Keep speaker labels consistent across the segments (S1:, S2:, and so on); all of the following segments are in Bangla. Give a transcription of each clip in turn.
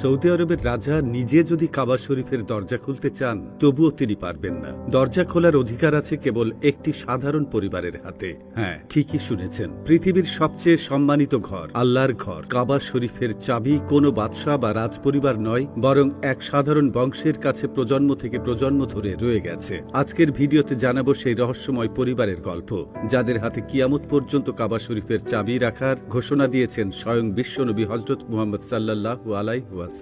S1: সৌদি আরবের রাজা নিজে যদি কাবা শরীফের দরজা খুলতে চান তবুও তিনি পারবেন না। দরজা খোলার অধিকার আছে কেবল একটি সাধারণ পরিবারের হাতে। হ্যাঁ, ঠিকই শুনেছেন, পৃথিবীর সবচেয়ে সম্মানিত ঘর, আল্লাহর ঘর কাবা শরীফের চাবি কোনো বাদশাহ বা রাজপরিবার নয়, বরং এক সাধারণ বংশের কাছে প্রজন্ম থেকে প্রজন্ম ধরে রয়ে গেছে। আজকের ভিডিওতে জানাবো সেই রহস্যময় পরিবারের গল্প, যাদের হাতে কিয়ামত পর্যন্ত কাবা শরীফের চাবি রাখার ঘোষণা দিয়েছেন স্বয়ং বিশ্বনবী হযরত মুহাম্মদ সাল্লাল্লাহু আলাইহি ওয়াসাল্লাম।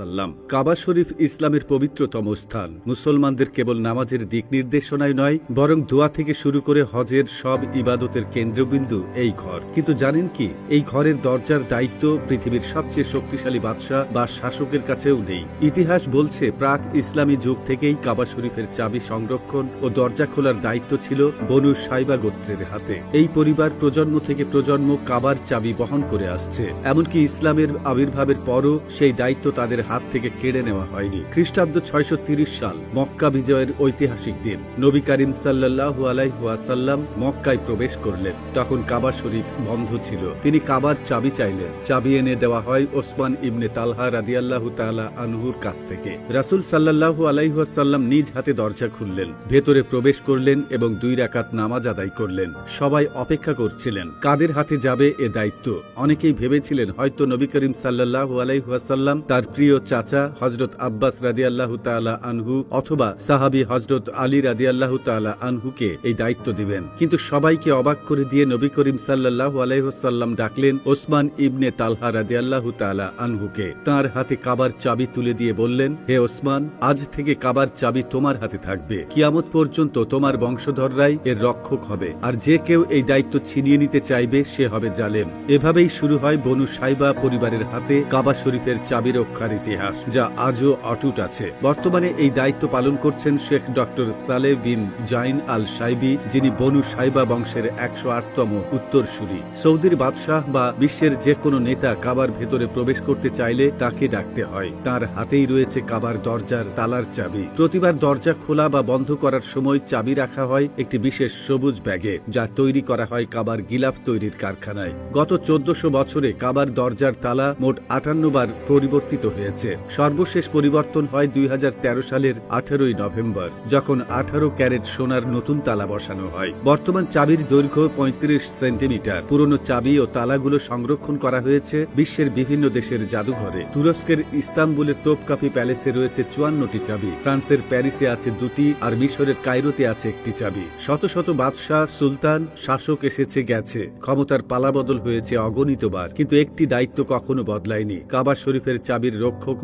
S1: কাবা শরীফ ইসলামের পবিত্রতম স্থান। মুসলমানদের কেবল নামাজের দিক নির্দেশনায় নয়, বরং দোয়া থেকে শুরু করে হজের সব ইবাদতের কেন্দ্রবিন্দু এই ঘর। কিন্তু জানেন কি, এই ঘরের দরজার দায়িত্ব পৃথিবীর সবচেয়ে শক্তিশালী বাদশাহ বা শাসকের কাছেও নেই। ইতিহাস বলছে প্রাক ইসলামী যুগ থেকেই কাবা শরীফের চাবি সংরক্ষণ ও দরজা খোলার দায়িত্ব ছিল বনু সাইবা গোত্রের হাতে। এই পরিবার প্রজন্ম থেকে প্রজন্ম কাবার চাবি বহন করে আসছে। এমনকি ইসলামের আবির্ভাবের পরও সেই দায়িত্ব তাদের হাত থেকে কেড়ে নেওয়া হয়নি। খ্রিস্টাব্দ 630 সাল, মক্কা বিজয়ের ঐতিহাসিক দিন। নবী করিম সাল্লাল্লাহু আলাইহি ওয়াসাল্লাম মক্কায় প্রবেশ করলেন। তখন কাবা শরীফ বন্ধ ছিল। তিনি কাবার চাবি চাইলেন। চাবি এনে দেওয়া হয় ওসমান ইবনে তালহা রাদিয়াল্লাহু তাআলা আনহুর কাছ থেকে। রাসূল সাল্লাল্লাহু আলাইহি ওয়াসাল্লাম নিজ হাতে দরজা খুললেন, ভেতরে প্রবেশ করলেন এবং 2 রাকাত নামাজ আদায় করলেন। সবাই অপেক্ষা করছিলেন কাদের হাতে যাবে এ দায়িত্ব। অনেকেই ভেবেছিলেন হয়তো নবী করিম সাল্লাল্লাহু আলাইহি ওয়াসাল্লাম তার প্রিয় চাচা হযরত আব্বাস রাদিয়াল্লাহু তাআলা আনহু অথবা সাহাবী হযরত আলী রাদিয়াল্লাহু তাআলা আনহুকে এই দায়িত্ব দিবেন। কিন্তু সবাইকে অবাক করে দিয়ে নবী করিম সাল্লাল্লাহু আলাইহি ওয়াসাল্লাম ডাকলেন ওসমান ইবনে তালহা রাদিয়াল্লাহু তাআলা আনহুকে। তার হাতে কাবার চাবি তুলে দিয়ে বললেন, হে ওসমান, আজ থেকে কাবার চাবি তোমার হাতে থাকবে। কিয়ামত পর্যন্ত তোমার বংশধররাই এর রক্ষক হবে, আর যে কেউ এই দায়িত্ব ছিনিয়ে নিতে চাইবে সে হবে জালেম। এভাবেই শুরু হয় বনু সাইবা পরিবারের হাতে কাবা শরীফের চাবি রক্ষার ইতিহাস, যা আজও অটুট আছে। বর্তমানে এই দায়িত্ব পালন করছেন শেখ ডক্টর সালেহ বিন জাইন আল সাইবি, যিনি বনু সাইবা বংশের 108তম উত্তরসূরি। সৌদির বাদশাহ বা বিশ্বের যে কোনো নেতা কাবার ভেতরে প্রবেশ করতে চাইলে তাকে ডাকতে হয়। তার হাতেই রয়েছে কাবার দরজার তালার চাবি। প্রতিবার দরজা খোলা বা বন্ধ করার সময় চাবি রাখা হয় একটি বিশেষ সবুজ ব্যাগে, যা তৈরি করা হয় কাবার গিলাফ তৈরির কারখানায়। গত 1400 বছরে কাবার দরজার তালা মোট 58 বার পরিবর্তিত হয়েছে। সর্বশেষ পরিবর্তন হয় 2013 সালের 18ই নভেম্বর, যখন 18 ক্যারেট সোনার নতুন তালা বসানো হয়। বর্তমান চাবির দৈর্ঘ্য 35 সেন্টিমিটার। পুরনো চাবি ও তালাগুলো সংরক্ষণ করা হয়েছে বিশ্বের বিভিন্ন দেশের জাদুঘরে। তুরস্কের ইস্তাম্বুলের তোপকাপি প্যালেসে রয়েছে 54টি চাবি, ফ্রান্সের প্যারিসে আছে 2টি, আর মিশরের কায়রোতে আছে 1টি চাবি। শত শত বাদশাহ, সুলতান, শাসক এসেছে গেছে, ক্ষমতার পালাবদল হয়েছে অগণিতবার, কিন্তু একটি দায়িত্ব কখনো বদলায়নি। কাবা শরীফের চাবির রক্ষক